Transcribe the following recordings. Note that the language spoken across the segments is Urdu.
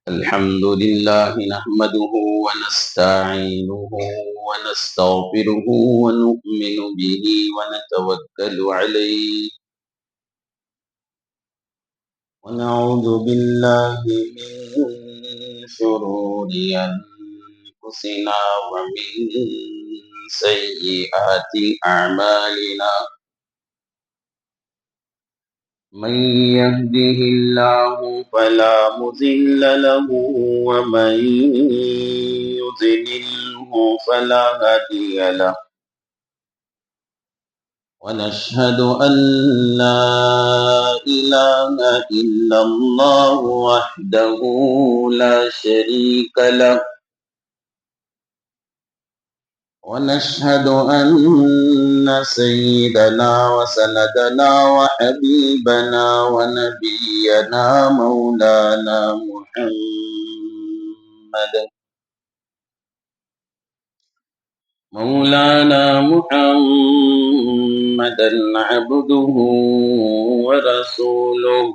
الحمد لله نحمده ونستعينه ونستغفره ونؤمن به ونتوكل عليه ونعوذ بالله من شرور أنفسنا ومن سيئات أعمالنا من يهده الله فلا مضل له ومن يضلله فلا هادي له ونشهد أن لا إله إلا الله وحده لا شريك له ونشهد أن سيدنا وسندنا وحبيبنا ونبينا مولانا محمدا عبده ورسوله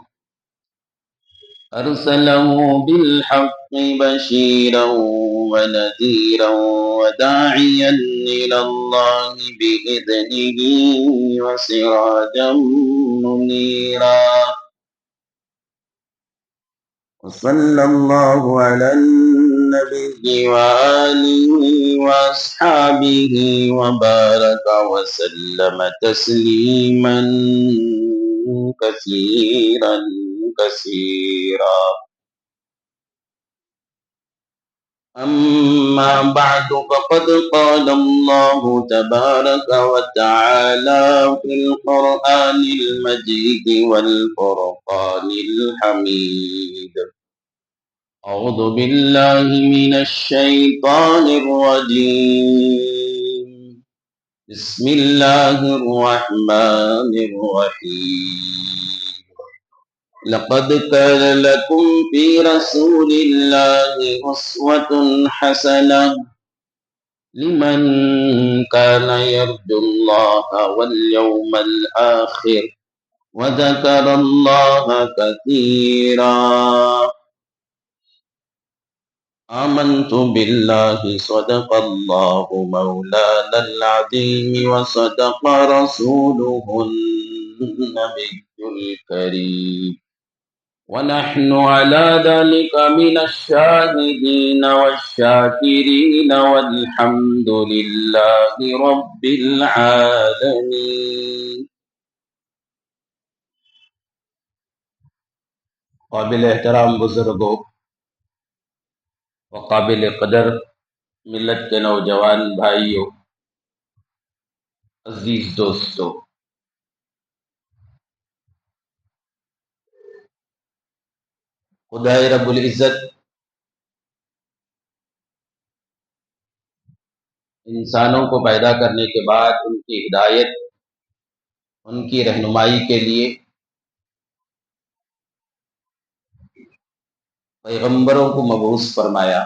أرسله بالحق بشيرا ونذيرا وداعيا إلى الله بإذنه وسراجا منيرا وصلى الله على النبي وآله وأصحابه وبارك وسلم تسليما كثيرا كثيرا أما بعد فقد قال الله تبارك وتعالى في القرآن المجيد والفرقان الحميد أعوذ بالله من الشيطان الرجيم بسم الله الرحمن الرحيم لقد كان لكم في رسول الله أسوة حسنة لمن كان يرجو الله واليوم الآخر وذكر الله كثيرا آمنت بالله صدق الله مولانا العظيم وصدق رسوله النبي الكريم ونحن على ذلك من الشاهدين والشاكرين والحمد لله رب العالمين. قابل احترام بزرگوں وقابل قدر ملت کے نوجوان بھائیوں، عزیز دوستوں، خدائے رب العزت انسانوں کو پیدا کرنے کے بعد ان کی ہدایت، ان کی رہنمائی کے لیے پیغمبروں کو مبعوث فرمایا۔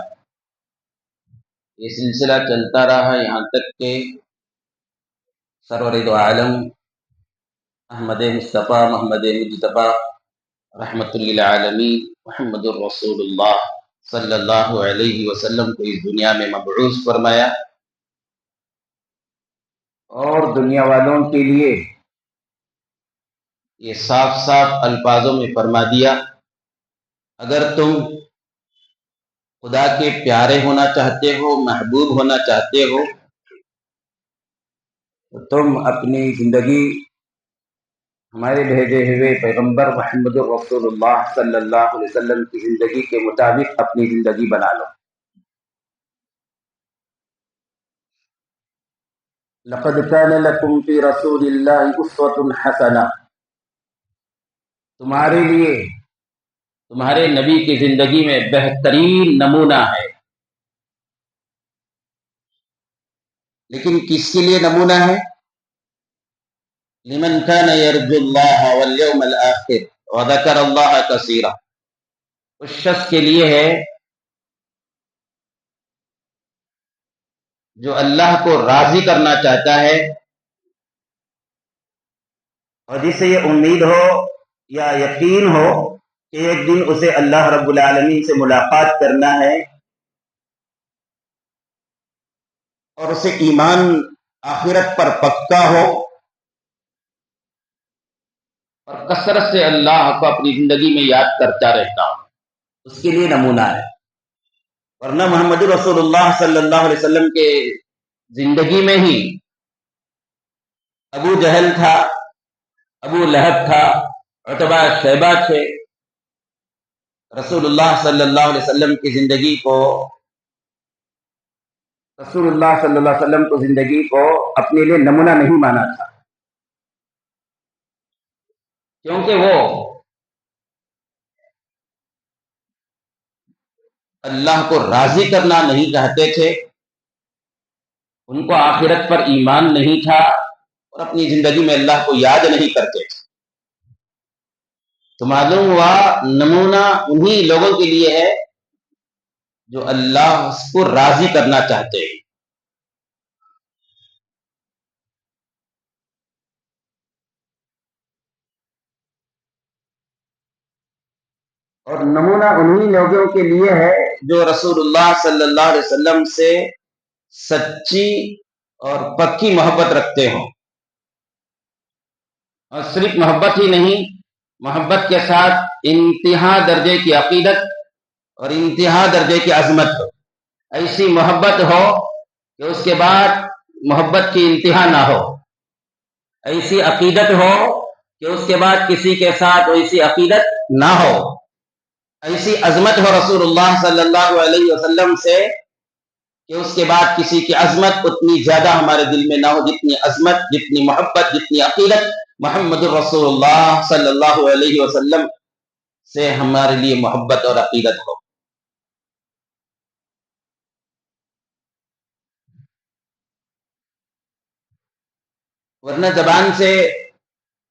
یہ سلسلہ چلتا رہا یہاں تک کہ سرور دو عالم احمد مصطفیٰ محمد مجتبیٰ رحمت للعالمین محمد الرسول اللہ صلی اللہ علیہ وسلم کو اس دنیا میں مبعوث فرمایا اور دنیا والوں کے لیے یہ صاف صاف الفاظوں میں فرما دیا، اگر تم خدا کے پیارے ہونا چاہتے ہو، محبوب ہونا چاہتے ہو، تو تم اپنی زندگی ہمارے بھیجے ہوئے پیغمبر محمد رسول اللہ صلی اللہ علیہ وسلم کی زندگی کے مطابق اپنی زندگی بنا لو۔ لقد كان لكم في رسول الله اسوة حسنہ، تمہارے لیے تمہارے نبی کی زندگی میں بہترین نمونہ ہے۔ لیکن کس کے لیے نمونہ ہے؟ لمن كان يرجو الله واليوم الآخر وذكر الله كثيرا، اس شخص کے لیے ہے جو اللہ کو راضی کرنا چاہتا ہے اور جسے یہ امید ہو یا یقین ہو کہ ایک دن اسے اللہ رب العالمین سے ملاقات کرنا ہے، اور اسے ایمان آخرت پر پکا ہو، اور کثرت سے اللہ کو اپنی زندگی میں یاد کرتا رہتا ہو، اس کے لیے نمونہ ہے۔ ورنہ محمد رسول اللہ صلی اللہ علیہ وسلم کے زندگی میں ہی ابو جہل تھا، ابو لہب تھا، عتبہ شیبہ تھے۔ رسول اللہ صلی اللہ علیہ وسلم کی زندگی کو رسول اللہ صلی اللہ علیہ وسلم کو زندگی کو اپنے لیے نمونہ نہیں مانا تھا، کیونکہ وہ اللہ کو راضی کرنا نہیں چاہتے تھے، ان کو آخرت پر ایمان نہیں تھا، اور اپنی زندگی میں اللہ کو یاد نہیں کرتے تھے۔ تو معلوم ہوا نمونہ انہی لوگوں کے لیے ہے جو اللہ کو راضی کرنا چاہتے ہیں۔ اور نمونہ انہی لوگوں کے لیے ہے جو رسول اللہ صلی اللہ علیہ وسلم سے سچی اور پکی محبت رکھتے ہوں، اور صرف محبت ہی نہیں، محبت کے ساتھ انتہا درجے کی عقیدت اور انتہا درجے کی عظمت ہو۔ ایسی محبت ہو کہ اس کے بعد محبت کی انتہا نہ ہو، ایسی عقیدت ہو کہ اس کے بعد کسی کے ساتھ ویسی عقیدت نہ ہو، ایسی عظمت ہو رسول اللہ صلی اللہ علیہ وسلم سے کہ اس کے بعد کسی کی عظمت اتنی زیادہ ہمارے دل میں نہ ہو جتنی عظمت، جتنی محبت، جتنی عقیدت محمد رسول اللہ صلی اللہ علیہ وسلم سے ہمارے لیے محبت اور عقیدت ہو۔ ورنہ زبان سے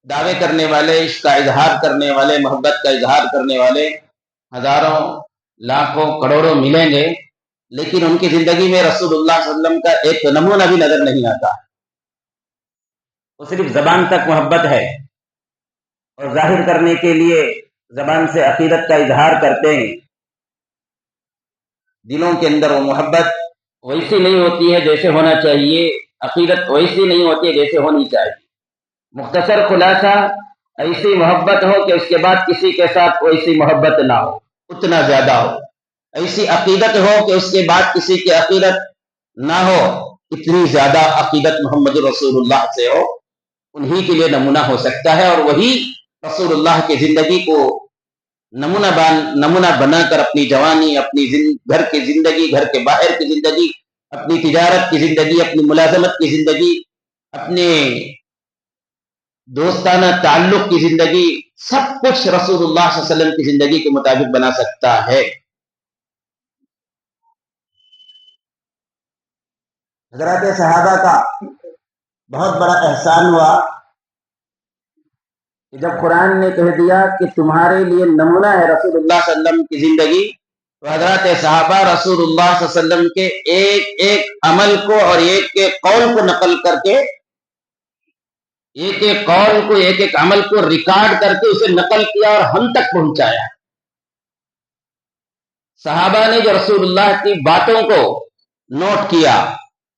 دعوے کرنے والے، عشق کا اظہار کرنے والے، محبت کا اظہار کرنے والے ہزاروں، لاکھوں، کروڑوں ملیں گے، لیکن ان کی زندگی میں رسول اللہ صلی اللہ علیہ وسلم کا ایک نمونہ بھی نظر نہیں آتا۔ وہ صرف زبان تک محبت ہے، اور ظاہر کرنے کے لیے زبان سے عقیدت کا اظہار کرتے ہیں، دلوں کے اندر وہ محبت ویسی نہیں ہوتی ہے جیسے ہونا چاہیے، عقیدت ویسی نہیں ہوتی ہے جیسے ہونی چاہیے۔ مختصر خلاصہ، ایسی محبت ہو کہ اس کے بعد کسی کے ساتھ ویسی محبت نہ ہو، اتنا زیادہ ہو۔ ایسی عقیدت ہو کہ اس کے بعد کسی کی عقیدت نہ ہو، اتنی زیادہ عقیدت محمد رسول اللہ سے ہو، انہی کے لیے نمونہ ہو سکتا ہے۔ اور وہی رسول اللہ کی زندگی کو نمونہ بنا کر اپنی جوانی، اپنی گھر کی زندگی، گھر کے باہر کی زندگی، اپنی تجارت کی زندگی، اپنی ملازمت کی زندگی، اپنے دوستانہ تعلق کی زندگی، سب کچھ رسول اللہ صلی اللہ علیہ وسلم کی زندگی کے مطابق بنا سکتا ہے۔ حضرات صحابہ کا بہت بڑا احسان ہوا کہ جب قرآن نے کہہ دیا کہ تمہارے لیے نمونہ ہے رسول اللہ صلی اللہ علیہ وسلم کی زندگی، تو حضرات صحابہ رسول اللہ صلی اللہ علیہ وسلم کے ایک ایک عمل کو اور ایک ایک قول کو نقل کر کے، ایک ایک قول کو، ایک ایک عمل کو ریکارڈ کر کے اسے نقل کیا اور ہم تک پہنچایا۔ صحابہ نے جو رسول اللہ کی باتوں کو نوٹ کیا،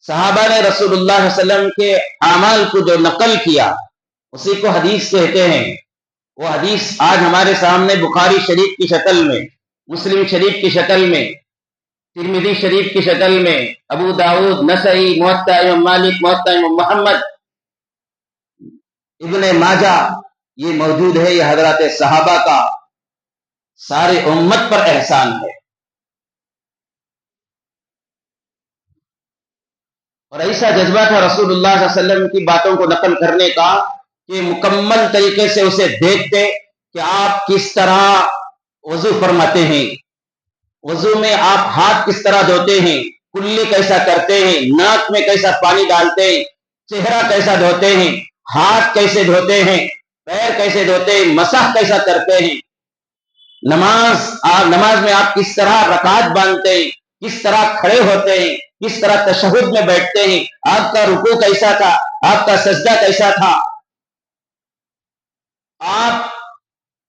صحابہ نے رسول اللہ صلی اللہ علیہ وسلم کے اعمال کو جو نقل کیا، اسی کو حدیث کہتے ہیں۔ وہ حدیث آج ہمارے سامنے بخاری شریف کی شکل میں، مسلم شریف کی شکل میں، ترمذی شریف کی شکل میں، ابو داؤد، نسائی، موطا امام مالک، موطا امام محمد، ابن ماجہ، یہ موجود ہے۔ یہ حضرات صحابہ کا سارے امت پر احسان ہے۔ اور ایسا جذبہ تھا رسول اللہ صلی اللہ علیہ وسلم کی باتوں کو نقل کرنے کا کہ مکمل طریقے سے اسے دیکھتے کہ آپ کس طرح وضو فرماتے ہیں، وضو میں آپ ہاتھ کس طرح دھوتے ہیں، کلی کیسا کرتے ہیں، ناک میں کیسا پانی ڈالتے ہیں، چہرہ کیسا دھوتے ہیں، ہاتھ کیسے دھوتے ہیں، پیر کیسے دھوتے ہیں، مسح کیسا کرتے ہیں، نماز میں آپ کس طرح رکعت باندھتے ہیں، کس طرح کھڑے ہوتے ہیں، کس طرح تشہد میں بیٹھتے ہیں، آپ کا رکوع کیسا تھا، آپ کا سجدہ کیسا تھا، آپ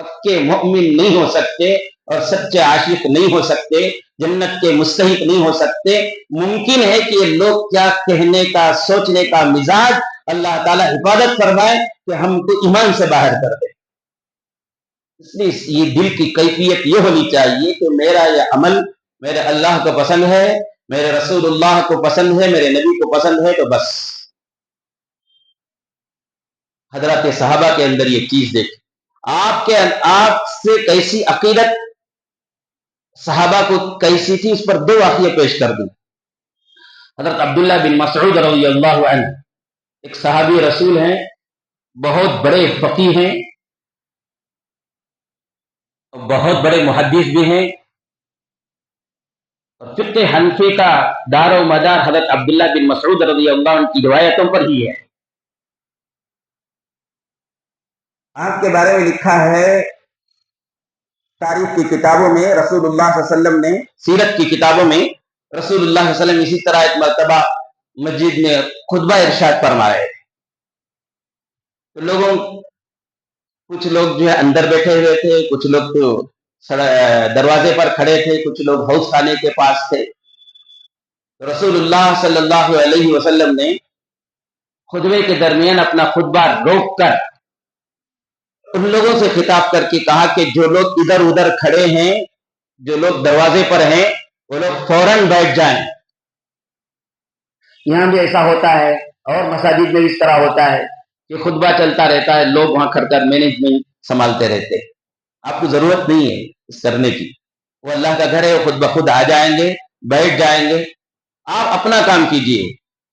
پکے مومن نہیں ہو سکتے اور سچے عاشق نہیں ہو سکتے، جنت کے مستحق نہیں ہو سکتے۔ ممکن ہے کہ یہ لوگ کیا کہنے کا سوچنے کا مزاج اللہ تعالیٰ حفاظت فرمائے کہ ہم کو ایمان سے باہر کر دے۔ اس لیے یہ دل کی کیفیت یہ ہونی چاہیے کہ میرا یہ عمل میرے اللہ کو پسند ہے، میرے رسول اللہ کو پسند ہے، میرے نبی کو پسند ہے، تو بس۔ حضرات صحابہ کے اندر یہ چیز دیکھ، آپ سے کیسی عقیدت صحابہ کو کیسی تھی، اس پر دو واقعے پیش کر دوں۔ حضرت عبداللہ بن مسعود رضی اللہ عنہ ایک صحابی رسول ہیں، بہت بڑے فقیہ ہیں، بہت بڑے محدث بھی ہیں، اور فقہ حنفی کا دار و مدار حضرت عبداللہ بن مسعود رضی اللہ عنہ کی روایتوں پر ہی ہے۔ آپ کے بارے میں لکھا ہے تاریخ کی کتابوں میں، رسول اللہ صلی اللہ علیہ وسلم نے سیرت کی کتابوں میں رسول اللہ صلی اللہ علیہ وسلم اسی طرح ایک مرتبہ مسجد میں خطبہ ارشاد فرمائے، تو کچھ لوگ جو ہے اندر بیٹھے ہوئے تھے، کچھ لوگ تو دروازے پر کھڑے تھے، کچھ لوگ حوض خانے کے پاس تھے۔ رسول اللہ صلی اللہ علیہ وسلم نے خطبے کے درمیان اپنا خطبہ روک کر ان لوگوں سے خطاب کر کے کہا کہ جو لوگ ادھر ادھر کھڑے ہیں، جو لوگ دروازے پر ہیں، وہ لوگ فوراً بیٹھ جائیں۔ یہاں بھی ایسا ہوتا ہے اور مساجد میں اس طرح ہوتا ہے کہ خطبہ چلتا رہتا ہے، لوگ وہاں کھڑ کر مینجمنٹ سنبھالتے رہتے ہیں۔ آپ کو ضرورت نہیں ہے اس کرنے کی، وہ اللہ کا گھر ہے، وہ خود بخود آ جائیں گے، بیٹھ جائیں گے، آپ اپنا کام کیجئے۔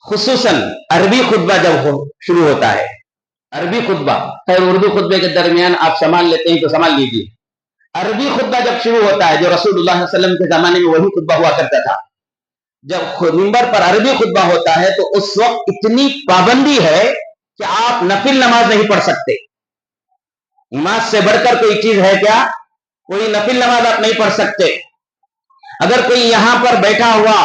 خصوصاً عربی خطبہ جب شروع ہوتا ہے، عربی خطبہ، خیر اردو خطبے کے درمیان آپ سنبھال لیتے ہیں تو سنبھال لیجیے، عربی خطبہ جب شروع ہوتا ہے، جو رسول اللہ صلی اللہ علیہ وسلم کے زمانے میں وہی خطبہ ہوا کرتا تھا، جب منبر پر عربی خطبہ ہوتا ہے تو اس وقت اتنی پابندی ہے کہ آپ نفل نماز نہیں پڑھ سکتے۔ نماز سے بڑھ کر کوئی چیز ہے کیا؟ کوئی نفل نماز آپ نہیں پڑھ سکتے۔ اگر کوئی یہاں پر بیٹھا ہوا،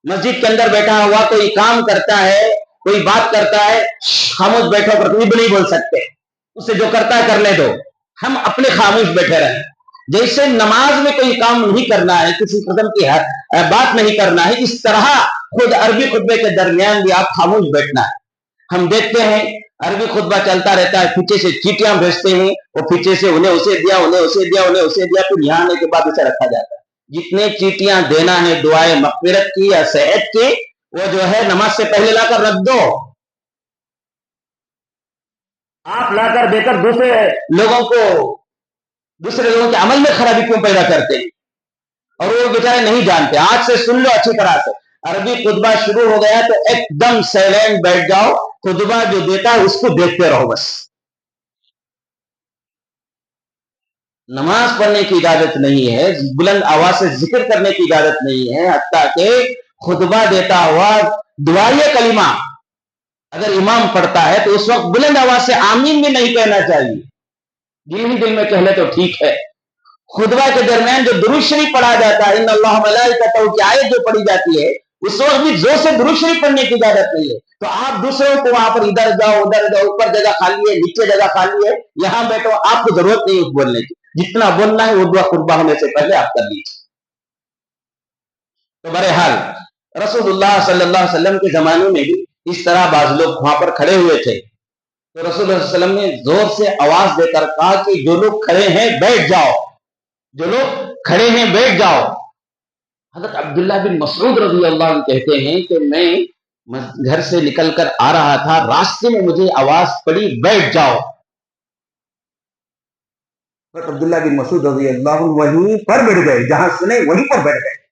مسجد کے اندر بیٹھا ہوا کوئی کام کرتا ہے، کوئی بات کرتا ہے، خاموش بیٹھو کر کوئی بھی نہیں بول سکتے، اسے جو کرتا ہے کرنے دو، ہم اپنے خاموش بیٹھے رہیں۔ جیسے نماز میں کوئی کام نہیں کرنا ہے، کسی قسم کی بات نہیں کرنا ہے، اس طرح خود عربی خطبے کے درمیان بھی آپ خاموش بیٹھنا ہے۔ ہم دیکھتے ہیں عربی خطبہ چلتا رہتا ہے، پیچھے سے چیٹیاں بھیجتے ہیں، وہ پیچھے سے انہیں اسے دیا، انہیں اسے دیا، انہیں اسے دیا، پھر یہاں آنے کے بعد اسے رکھا جاتا ہے۔ جتنے چیٹیاں دینا ہے دعائے مغفرت کی یا صحت کی، وہ جو ہے نماز سے پہلے لا کر رکھ دو۔ آپ لا کر دے کر دوسرے لوگوں کے عمل میں خرابی کیوں پیدا کرتے ہیں؟ اور وہ بیچارے نہیں جانتے۔ آج سے سن لو اچھی طرح سے، عربی خطبہ شروع ہو گیا تو ایک دم سائلنٹ بیٹھ جاؤ، خطبہ جو دیتا ہے اس کو دیکھتے رہو بس۔ نماز پڑھنے کی اجازت نہیں ہے، بلند آواز سے ذکر کرنے کی اجازت نہیں ہے، حتیٰ کہ خطبہ دیتا ہوا دعائے کلمہ اگر امام پڑھتا ہے تو اس وقت بلند آواز سے آمین بھی نہیں کہنا چاہیے، دل ہی دل میں کہہ لے تو ٹھیک ہے۔ خطبہ کے درمیان جو درود شریف پڑھا جاتا ہے، ان اللہ ملائکتہ کی آیت جو پڑھی جاتی ہے، اس وقت بھی زور سے درود شریف پڑھنے کی اجازت نہیں ہے۔ تو آپ دوسروں کو وہاں پر ادھر جاؤ ادھر جاؤ، اوپر جگہ خالی ہے، نیچے جگہ خالی ہے، یہاں بیٹھو، آپ کو ضرورت نہیں ہے بولنے کی، جتنا بولنا ہے وہ دعا خطبہ ہونے سے پہلے آپ کر لیجیے۔ تو بہرحال رسول اللہ صلی اللہ علیہ وسلم کے زمانے میں بھی اس طرح بعض لوگ وہاں پر کھڑے ہوئے تھے، تو رسول اللہ صلی اللہ علیہ وسلم نے زور سے آواز دے کر کہا کہ جو لوگ کھڑے ہیں بیٹھ جاؤ، جو لوگ کھڑے ہیں بیٹھ جاؤ۔ حضرت عبداللہ بن مسعود رضی اللہ عنہ کہتے ہیں کہ میں گھر سے نکل کر آ رہا تھا، راستے میں مجھے آواز پڑی بیٹھ جاؤ۔ حضرت عبداللہ بن مسعود رضی اللہ عنہ وہیں پر بیٹھ گئے، جہاں سنے وہیں پر بیٹھ گئے۔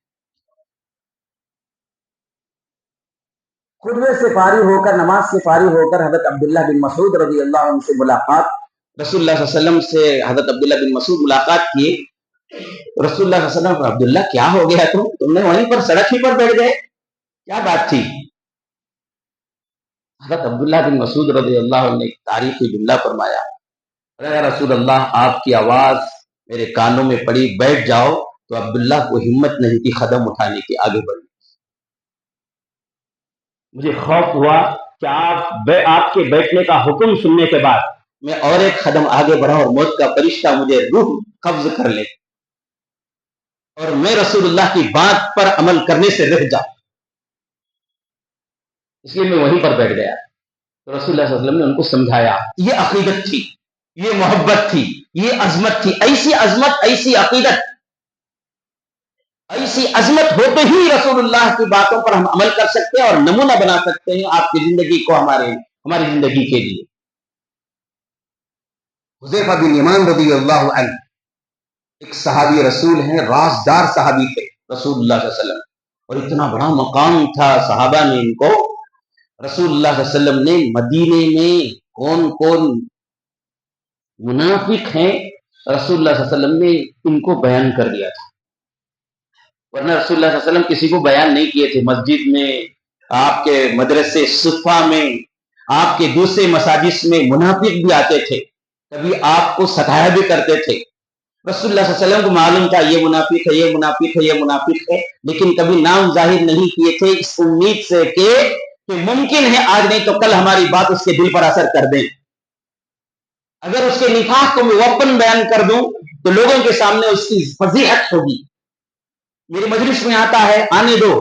خطبے سے فارغ ہو کر، نماز سے فارغ ہو کر حضرت عبداللہ بن مسعود رضی اللہ عنہ سے ملاقات، رسول اللہ صلی اللہ علیہ وسلم سے حضرت عبداللہ بن مسعود ملاقات کیے۔ رسول اللہ صلی اللہ علیہ وسلم، عبداللہ کیا ہو گیا تم نے وہیں پر سڑک ہی پر بیٹھ گئے، کیا بات تھی؟ حضرت عبداللہ بن مسعود رضی اللہ عنہ نے تاریخی جملہ فرمایا، اے رسول اللہ آپ کی آواز میرے کانوں میں پڑی بیٹھ جاؤ، تو عبداللہ کو ہمت نہیں تھی قدم اٹھانے کی، آگے بڑھنے۔ مجھے خوف ہوا کہ آپ کے بیٹھنے کا حکم سننے کے بعد میں اور ایک قدم آگے بڑھا اور موت کا فرشتہ مجھے روح قبض کر لے اور میں رسول اللہ کی بات پر عمل کرنے سے رہ جاؤں. اس لیے میں وہیں پر بیٹھ گیا. تو رسول اللہ صلی اللہ علیہ وسلم نے ان کو سمجھایا. یہ عقیدت تھی, یہ محبت تھی, یہ عظمت تھی. ایسی عظمت, ایسی عقیدت, ایسی عظمت ہوتے ہی رسول اللہ کی باتوں پر ہم عمل کر سکتے ہیں اور نمونہ بنا سکتے ہیں آپ کی زندگی کو ہماری زندگی کے لیے. حذیفہ بن یمان رضی اللہ عنہ ایک صحابی رسول ہیں, رازدار صحابی تھے رسول اللہ صلی اللہ علیہ وسلم, اور اتنا بڑا مقام تھا صحابہ نے ان کو. رسول اللہ صلی اللہ علیہ وسلم نے مدینے میں کون کون منافق ہیں رسول اللہ صلی اللہ علیہ وسلم نے ان کو بیان کر دیا تھا, ورنہ رسول اللہ صلی اللہ علیہ وسلم کسی کو بیان نہیں کیے تھے. مسجد میں, آپ کے مدرسے صفہ میں, آپ کے دوسرے مساجد میں منافق بھی آتے تھے, کبھی آپ کو ستایا بھی کرتے تھے. رسول اللہ صلی اللہ علیہ وسلم کو معلوم تھا یہ منافق ہے, یہ منافق ہے, یہ منافق ہے, لیکن کبھی نام ظاہر نہیں کیے تھے اس امید سے کہ ممکن ہے آج نہیں تو کل ہماری بات اس کے دل پر اثر کر دیں. اگر اس کے نفاق کو میں وپن بیان کر دوں تو لوگوں کے سامنے اس کی فضیحت ہوگی. میری مجلس میں آتا ہے, آنے دو,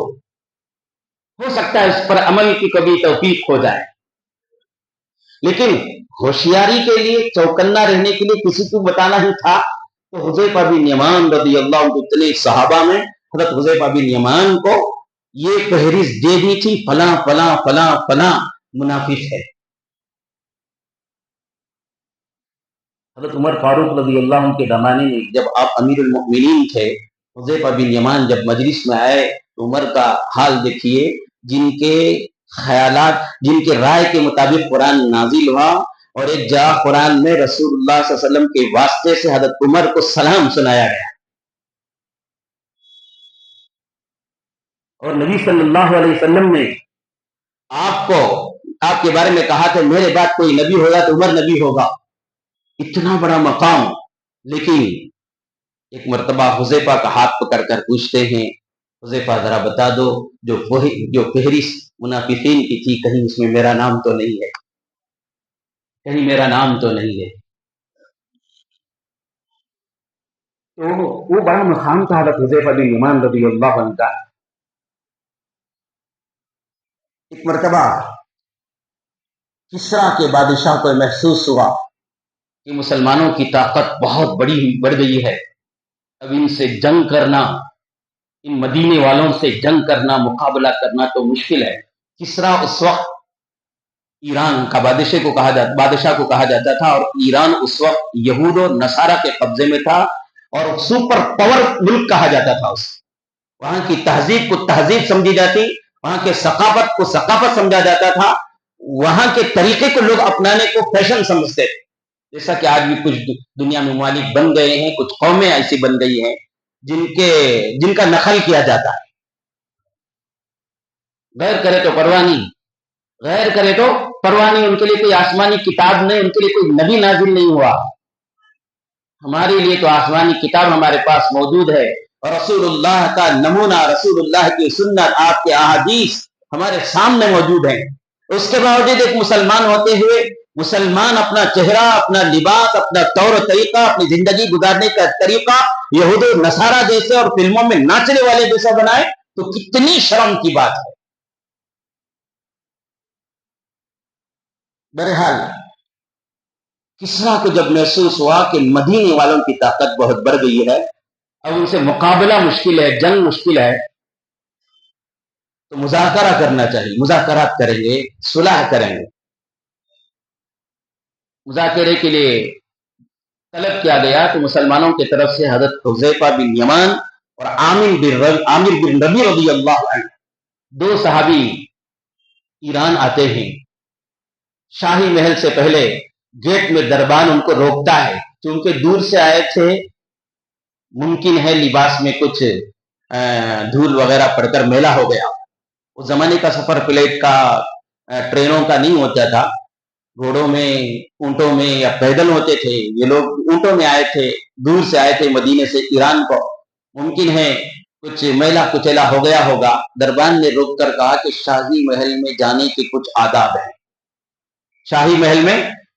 ہو سکتا ہے اس پر عمل کی کبھی توفیق ہو جائے. لیکن ہوشیاری کے لیے, چوکنا رہنے کے لیے کسی کو بتانا ہی تھا. تو حذیفہ بن یمان رضی اللہ عنہ, اتنے صحابہ میں حضرت حذیفہ بن یمان کو یہ فہرست دے دی تھی, فلاں فلاں فلاں فلاں منافق ہے. حضرت عمر فاروق رضی اللہ عنہ کے زمانے میں جب آپ امیر المؤمنین تھے, حذیفہ بن یمان جب مجلس میں آئے تو عمر کا حال دیکھیے. جن کے خیالات, جن کے رائے کے مطابق قرآن نازل ہوا, اور ایک جگہ قرآن میں رسول اللہ صلی اللہ علیہ وسلم کے واسطے سے حضرت عمر کو سلام سنایا گیا, اور نبی صلی اللہ علیہ وسلم نے آپ کے بارے میں کہا کہ میرے بعد کوئی نبی ہوگا تو عمر نبی ہوگا. اتنا بڑا مقام. لیکن ایک مرتبہ حذیفہ کا ہاتھ پکڑ کر پوچھتے ہیں, حذیفہ ذرا بتا دو جو فہرست منافقین کی تھی کہیں اس میں میرا نام تو نہیں ہے, کہیں میرا نام تو نہیں ہے. تو وہ بڑا مقام تھا حضرت حذیفہ بن یمان رضی اللہ عنہ کا. ایک مرتبہ کسرا کے بادشاہ کو محسوس ہوا کہ مسلمانوں کی طاقت بہت بڑھ گئی ہے, اب ان سے جنگ کرنا, ان مدینے والوں سے جنگ کرنا, مقابلہ کرنا تو مشکل ہے. کسرا اس وقت ایران کا بادشاہ کو کہا جاتا تھا, اور ایران اس وقت یہود و نصارہ کے قبضے میں تھا, اور سپر پاور ملک کہا جاتا تھا. وہاں کی تہذیب کو تہذیب سمجھی جاتی, وہاں کے ثقافت کو ثقافت سمجھا جاتا تھا, وہاں کے طریقے کو لوگ اپنانے کو فیشن سمجھتے تھے. جیسا کہ آج بھی کچھ دنیا میں ممالک بن گئے ہیں, کچھ قومیں ایسی بن گئی ہیں جن کا نقل کیا جاتا ہے. غیر کرے تو پرواہ نہیں, غیر کرے تو پرواہ نہیں. ان کے لیے کوئی آسمانی کتاب نہیں, ان کے لیے کوئی نبی نازل نہیں ہوا. ہمارے لیے تو آسمانی کتاب ہمارے پاس موجود ہے, اور رسول اللہ کا نمونہ, رسول اللہ کی سنت, آپ کے احادیث ہمارے سامنے موجود ہیں. اس کے باوجود ایک مسلمان ہوتے ہوئے مسلمان اپنا چہرہ, اپنا لباس, اپنا طور و طریقہ, اپنی زندگی گزارنے کا طریقہ یہود و نصارہ جیسے اور فلموں میں ناچنے والے جیسا بنائے تو کتنی شرم کی بات ہے. بہرحال کسرا کو جب محسوس ہوا کہ مدینے والوں کی طاقت بہت بڑھ گئی ہے, اب ان سے مقابلہ مشکل ہے, جنگ مشکل ہے, تو مذاکرہ کرنا چاہیے. مذاکرات کریں گے, صلح کریں گے. مذاکرے کے لیے طلب کیا گیا تو مسلمانوں کی طرف سے حضرت حذیفہ بن یمان اور عامر بن ربی رضی اللہ عنہ, دو صحابی ایران آتے ہیں. شاہی محل سے پہلے گیٹ میں دربان ان کو روکتا ہے, کیونکہ دور سے آئے تھے, ممکن ہے لباس میں کچھ دھول وغیرہ پڑ کر میلا ہو گیا. اس زمانے کا سفر فلائٹ کا, ٹرینوں کا نہیں ہوتا تھا, گھوڑوں میں, اونٹوں میں یا پیدل ہوتے تھے. یہ لوگ اونٹوں میں آئے تھے, دور سے آئے تھے مدینے سے ایران کو, ممکن ہے کچھ میلا کچیلا ہو گیا ہوگا. دربان نے روک کر کہا کہ شاہی محل میں جانے کے کچھ آداب ہیں, شاہی محل میں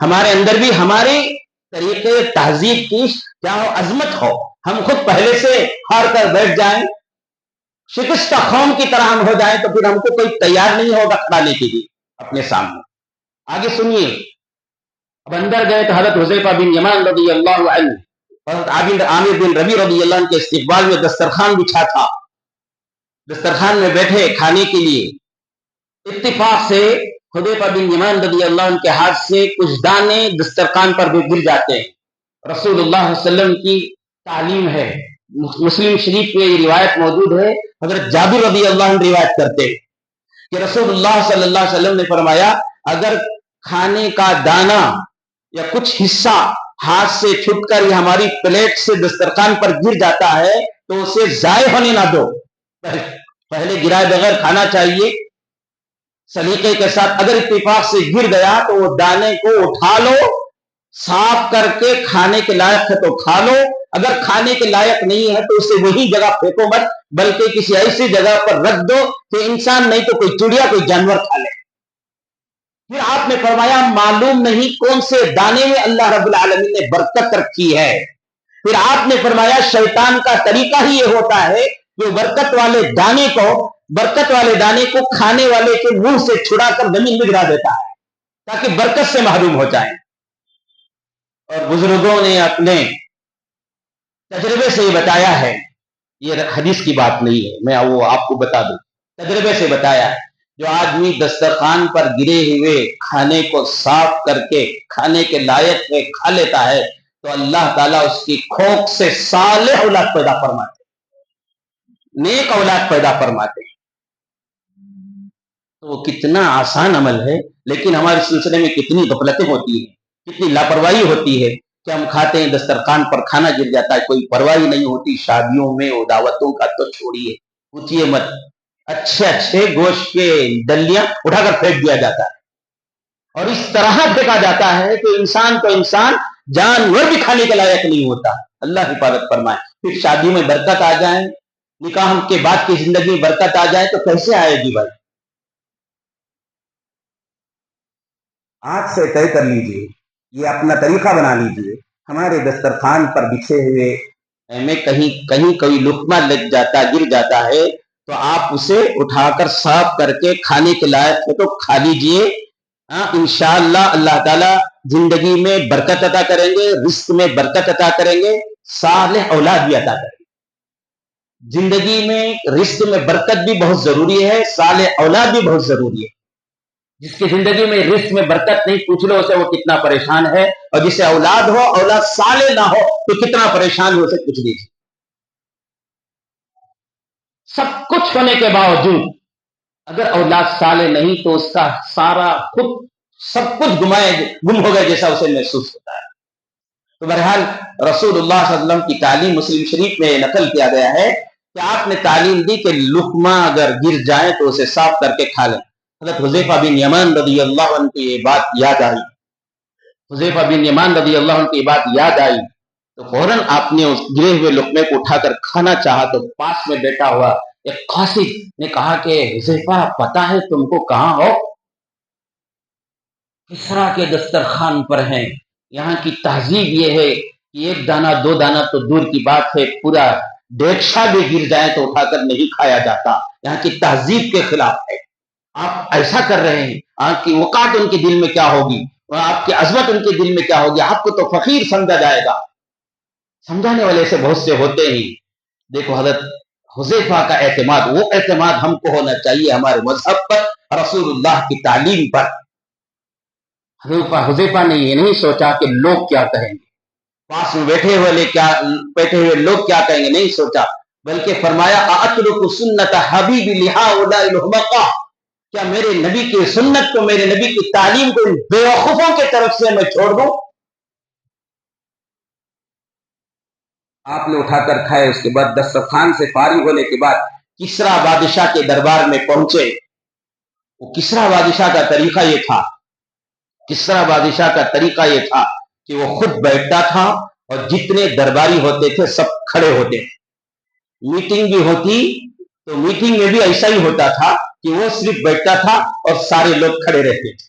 ہمارے اندر بھی ہمارے طریقے تہذیب کی کیا ہو، عظمت ہو، ہم خود پہلے سے ہار کر بیٹھ جائیں، شکستہ قوم کی طرح ہم ہو جائیں، تو پھر ہم کو کوئی تیار نہیں ہوگا کھڑانے کے لیے اپنے سامنے۔ آگے سنیے، اب اندر گئے تو حضرت حذیفہ بن یمان رضی اللہ عنہ، حضرت عامر بن ربیع رضی اللہ عنہ کے استقبال میں دسترخوان بچھا تھا، دسترخوان میں بیٹھے کھانے کے لیے۔ اتفاق سے حذیفہ بن یمان رضی اللہ عنہ کے ہاتھ سے کچھ دانے دسترخوان پر بھی گر جاتے ہیں۔ رسول اللہ صلی اللہ علیہ وسلم کی تعلیم ہے، مسلم شریف میں یہ روایت موجود ہے، حضرت جابر رضی اللہ عنہ روایت کرتے ہیں کہ رسول اللہ صلی اللہ علیہ وسلم نے فرمایا، اگر کھانے کا دانہ یا کچھ حصہ ہاتھ سے چھٹ کر یہ ہماری پلیٹ سے دسترخوان پر گر جاتا ہے تو اسے ضائع ہونے نہ دو، پہلے گرائے بغیر کھانا چاہیے سلیقے کے ساتھ۔ اگر اتفاق سے گر گیا تو وہ دانے کو اٹھا لو، صاف کر کے کھانے کے لائق ہے تو کھا لو، اگر کھانے کے لائق نہیں ہے تو اسے وہی جگہ پھینکو مت، بلکہ کسی ایسی جگہ پر رکھ دو کہ انسان نہیں تو کوئی چڑیا کوئی جانور کھا لے۔ پھر آپ نے فرمایا، معلوم نہیں کون سے دانے میں اللہ رب العالمین نے برکت رکھی ہے۔ پھر آپ نے فرمایا، شیطان کا طریقہ ہی یہ ہوتا ہے کہ برکت والے دانے کو کھانے والے کے منہ سے چھڑا کر زمین میں گرا دیتا ہے تاکہ برکت سے محروم ہو جائیں۔ اور بزرگوں نے اپنے تجربے سے یہ بتایا ہے، یہ حدیث کی بات نہیں ہے، میں وہ آپ کو بتا دوں، تجربے سے بتایا ہے، جو آدمی دسترخوان پر گرے ہوئے کھانے کو صاف کر کے کھانے کے لائق ہے کھا لیتا ہے تو اللہ تعالیٰ اس کی کھوک سے صالح اولاد پیدا فرماتے، نیک اولاد پیدا فرماتے۔ تو وہ کتنا آسان عمل ہے، لیکن ہمارے سلسلے میں کتنی غفلتیں ہوتی ہیں، کتنی لاپرواہی ہوتی ہے کہ ہم کھاتے ہیں دسترخوان پر کھانا گر جاتا ہے، کوئی پرواہی نہیں ہوتی۔ شادیوں میں وہ دعوتوں کا تو چھوڑیے، پوچھیے مت، اچھے اچھے گوشت کے ڈلیاں اٹھا کر پھینک دیا جاتا ہے، اور اس طرح پھینکا جاتا ہے کہ انسان جانور بھی کھانے کے لائق نہیں ہوتا۔ اللہ حفاظت فرمائے۔ پھر شادی میں برکت آ جائے، نکاح کے بعد کی زندگی میں برکت آ جائے تو کیسے آئے گی بھائی؟ آج سے طے کر لیجئے، یہ اپنا طریقہ بنا لیجئے، ہمارے دسترخوان پر بچھے ہوئے میں کہیں کوئی لقمہ لگ جاتا گر جاتا ہے تو آپ اسے اٹھا کر صاف کر کے کھانے کے لائق ہے تو کھا لیجئے۔ انشاءاللہ اللہ تعالیٰ زندگی میں برکت عطا کریں گے، رزق میں برکت عطا کریں گے، صالح اولاد بھی عطا کریں گے۔ زندگی میں رزق میں برکت بھی بہت ضروری ہے، صالح اولاد بھی بہت ضروری ہے۔ جس کی زندگی میں رزق میں برکت نہیں، پوچھ لو اسے وہ کتنا پریشان ہے، اور جسے اولاد ہو، اولاد صالح نہ ہو تو کتنا پریشان ہو، اسے پوچھ لیجیے۔ سب کچھ ہونے کے باوجود اگر اولاد صالح نہیں تو اس کا سارا خود سب کچھ گم ہو گیا جیسا اسے محسوس ہوتا ہے۔ تو بہرحال رسول اللہ صلی اللہ علیہ وسلم کی تعلیم مسلم شریف میں نقل کیا گیا ہے کہ آپ نے تعلیم دی کہ لقمہ اگر گر جائے تو اسے صاف کر کے کھا لیں۔ حضرت حذیفہ بن یمان رضی اللہ عنہ کی یہ بات یاد آئی، حذیفہ بن یمان رضی اللہ عنہ کی بات یاد آئی تو فوراً آپ نے اس گرے ہوئے لقمے کو اٹھا کر کھانا چاہا تو پاس میں بیٹھا ہوا ایک قاصد نے کہا کہ حذیفہ پتہ ہے تم کو کہاں ہو؟ کسرا کے دسترخوان پر ہیں۔ یہاں کی تہذیب یہ ہے کہ ایک دانہ دو دانہ تو دور کی بات ہے، پورا ڈیکشا بھی گر جائے تو اٹھا کر نہیں کھایا جاتا، یہاں کی تہذیب کے خلاف ہے۔ آپ ایسا کر رہے ہیں، آپ کی وقات ان کے دل میں کیا ہوگی، اور آپ کی عظمت ان کے دل میں کیا ہوگی، آپ کو تو فقیر سمجھا جائے گا۔ سمجھانے والے سے بہت سے ہوتے ہی۔ دیکھو حضرت حذیفہ کا اعتماد، وہ اعتماد ہم کو ہونا چاہیے ہمارے مذہب پر، رسول اللہ کی تعلیم پر۔ حذیفہ نے یہ نہیں سوچا کہ لوگ کیا کہیں گے، پاس میں بیٹھے ہوئے لوگ کیا کہیں گے، نہیں سوچا، بلکہ فرمایا اَأَتْرُكُ سُنَّةَ حَبِيبِ لِهَٰؤُلَاءِ الْحُمَقَاءِ، کیا میرے نبی کی سنت کو، میرے نبی کی تعلیم کو ان بیوقوفوں کی طرف سے میں چھوڑ دوں؟ آپ نے اٹھا کر کھائے۔ اس کے بعد دسترخوان سے فارغ ہونے کے بعد کسرا بادشاہ کے دربار میں پہنچے۔ وہ کسرا بادشاہ کا طریقہ یہ تھا، کسرا بادشاہ کا طریقہ یہ تھا کہ وہ خود بیٹھتا تھا اور جتنے درباری ہوتے تھے سب کھڑے ہوتے تھے۔ میٹنگ بھی ہوتی تو میٹنگ میں بھی ایسا ہی ہوتا تھا کہ وہ صرف بیٹھتا تھا اور سارے لوگ کھڑے رہتے تھے۔